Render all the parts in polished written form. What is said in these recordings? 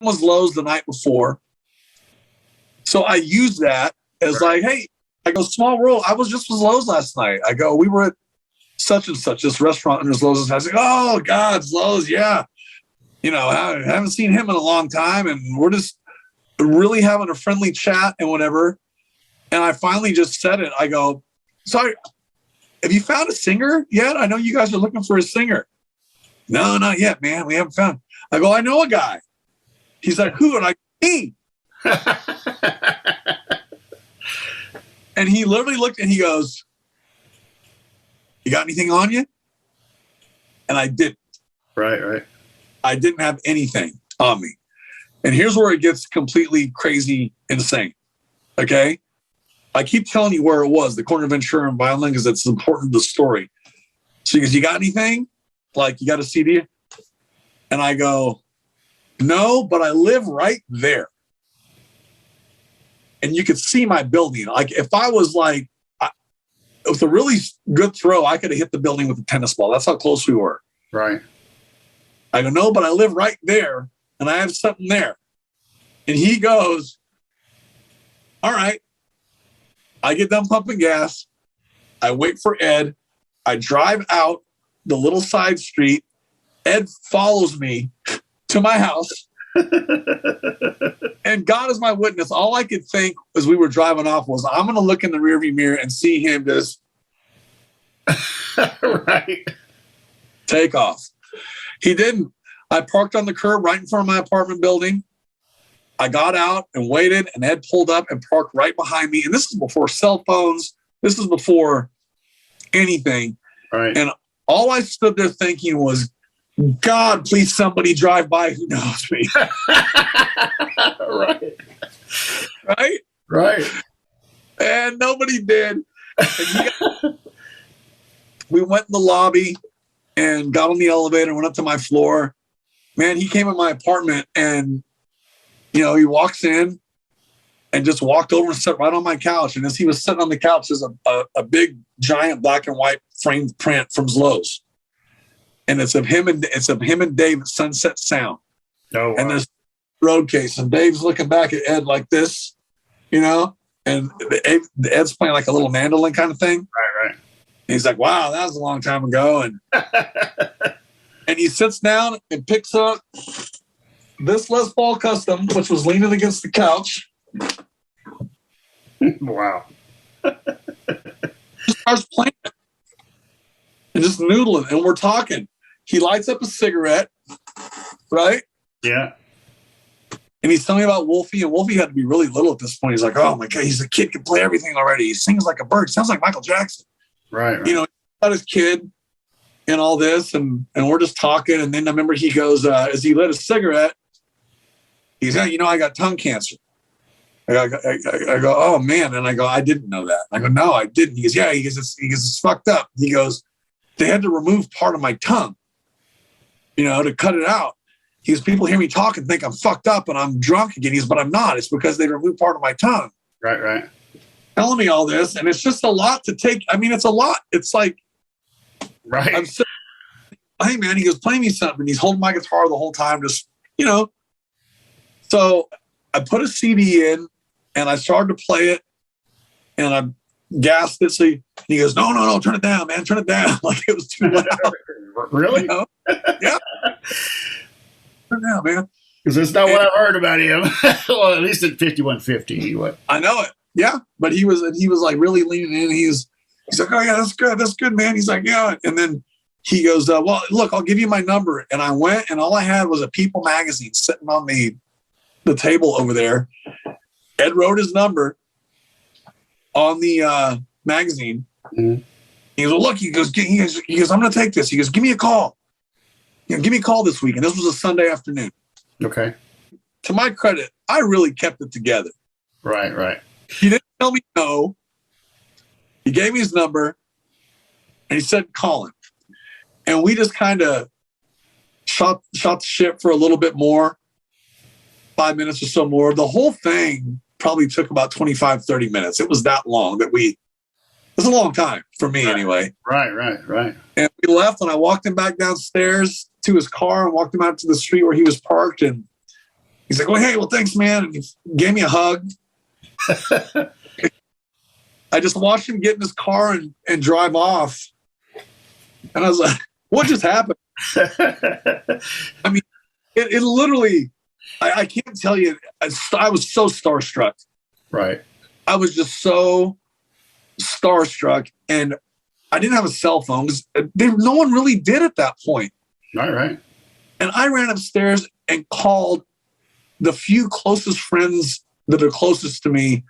was Lowe's the night before. So I used that as like, hey, I go, small world. I was just with Lowe's last night. I go, we were at such and such, this restaurant, and there's Lowe's. And I was like, oh, God, it's Lowe's. Yeah. You know, I haven't seen him in a long time. And we're just really having a friendly chat and whatever. And I finally just said it. I go, sorry, have you found a singer yet? I know you guys are looking for a singer. No, not yet, man. We haven't found. I go, I know a guy. He's like, who? And I go, me. And he literally looked and he goes, you got anything on you? And I didn't. Right. I didn't have anything on me. And here's where it gets completely crazy insane. Okay? I keep telling you where it was, the corner of Ventura and Violin, because it's important to the story. So he goes, you got anything? Like, you got a CD? And I go, no, but I live right there. And you could see my building. Like, if I was like, with a really good throw, I could have hit the building with a tennis ball. That's how close we were. Right. I go, no, but I live right there, and I have something there. And he goes, all right. I get done pumping gas. I wait for Ed. I drive out the little side street. Ed follows me to my house. And God is my witness. All I could think as we were driving off was, I'm going to look in the rearview mirror and see him just right. take off. He didn't. I parked on the curb right in front of my apartment building. I got out and waited, and Ed pulled up and parked right behind me. And this is before cell phones. This is before anything. Right. And all I stood there thinking was, God, please somebody drive by who knows me. Right. Right? Right. And nobody did. And we went in the lobby and got on the elevator, went up to my floor. Man, he came in my apartment and, you know, he walks in and just walked over and sat right on my couch. And as he was sitting on the couch, there's a big, giant black and white framed print from Lowe's. And it's of him and Dave at Sunset Sound. Oh, wow. And this road case. And Dave's looking back at Ed like this, you know, and Ed's playing like a little mandolin kind of thing. Right. And he's like, wow, that was a long time ago. And and he sits down and picks up this Les Paul Custom, which was leaning against the couch. Wow. Just starts playing it and just noodling. And we're talking. He lights up a cigarette, right? Yeah. And he's telling me about Wolfie, and Wolfie had to be really little at this point. He's like, oh my God, he's a kid, can play everything already. He sings like a bird. Sounds like Michael Jackson. Right. You know, he's got his kid and all this, and we're just talking. And then I remember he goes, as he lit a cigarette, he's like, you know, I got tongue cancer. I go, oh man. And I go, I didn't know that. I go, no, I didn't. He goes, yeah, it's fucked up. He goes, they had to remove part of my tongue, you know, to cut it out. He goes, people hear me talk and think I'm fucked up and I'm drunk again. He goes, but I'm not. It's because they removed part of my tongue. Right. Telling me all this. And it's just a lot to take. I mean, it's a lot. It's like, right. I'm sitting, hey man, he goes, play me something. He's holding my guitar the whole time, just, you know. So I put a CD in and I started to play it and I gasped it. So he goes, no, turn it down, man. Turn it down. Like it was too loud. Really? You know? Yeah. Turn it down, man. Because that's not what I've heard about him. Well, at least at 5150. What? I know it. Yeah. But he was like really leaning in. He's like, oh yeah, that's good. That's good, man. He's like, yeah. And then he goes, well, look, I'll give you my number. And I went and all I had was a People magazine sitting on the table over there. Ed wrote his number on the magazine. Mm-hmm. He goes, well, look, he goes, I'm going to take this. He goes, give me a call. You know, give me a call this week. And this was a Sunday afternoon. Okay. To my credit, I really kept it together. Right. He didn't tell me no. He gave me his number and he said, call him. And we just kind of shot the ship for a little bit more, 5 minutes or so more. The whole thing probably took about 25, 30 minutes. It was that long that it was a long time for me anyway. Right. And we left and I walked him back downstairs to his car and walked him out to the street where he was parked. And He's like, well, hey, well, thanks, man. And he gave me a hug. I just watched him get in his car and drive off. And I was like, what just happened? I mean, it literally, I can't tell you, I was so starstruck. Right. I was just so starstruck. And I didn't have a cell phone because no one really did at that point. Right. And I ran upstairs and called the few closest friends that are closest to me.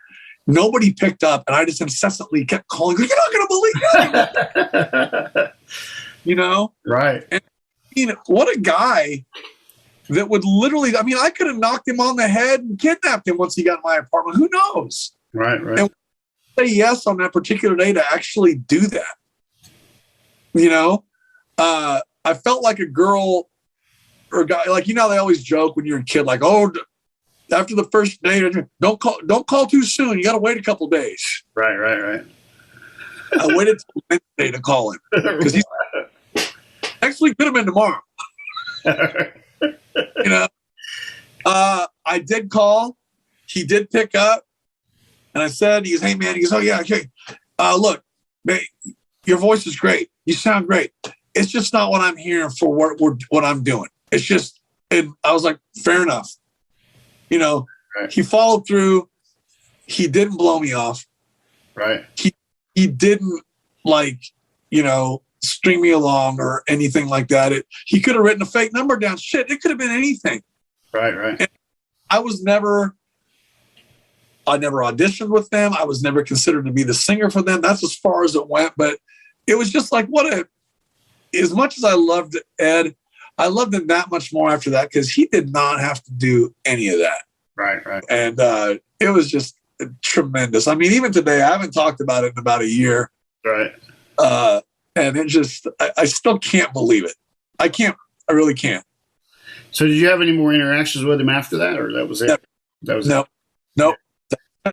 Nobody picked up, and I just incessantly kept calling. You're not going to believe it. You know? Right. And what a guy that would literally, I could have knocked him on the head and kidnapped him once he got in my apartment. Who knows? Right. And say yes on that particular day to actually do that. You know? I felt like a girl or a guy, like, they always joke when you're a kid, like, oh, after the first day, don't call too soon. You got to wait a couple of days. Right. I waited till Wednesday to call him because he actually could have been tomorrow. I did call. He did pick up, and I said, he goes, hey man, he goes, oh yeah, okay. Look, man, your voice is great. You sound great. It's just not what I'm hearing for what I'm doing. It's just, and I was like, fair enough. Right. He followed through. He didn't blow me off. Right. He didn't string me along or anything like that. He could have written a fake number down. Shit, it could have been anything. Right. And I never auditioned with them. I was never considered to be the singer for them. That's as far as it went. But it was just like, as much as I loved Ed, I loved him that much more after that because he did not have to do any of that. Right. And it was just tremendous. Even today, I haven't talked about it in about a year. Right. And it just, I still can't believe it. I really can't. So did you have any more interactions with him after that, or that was it? Nope.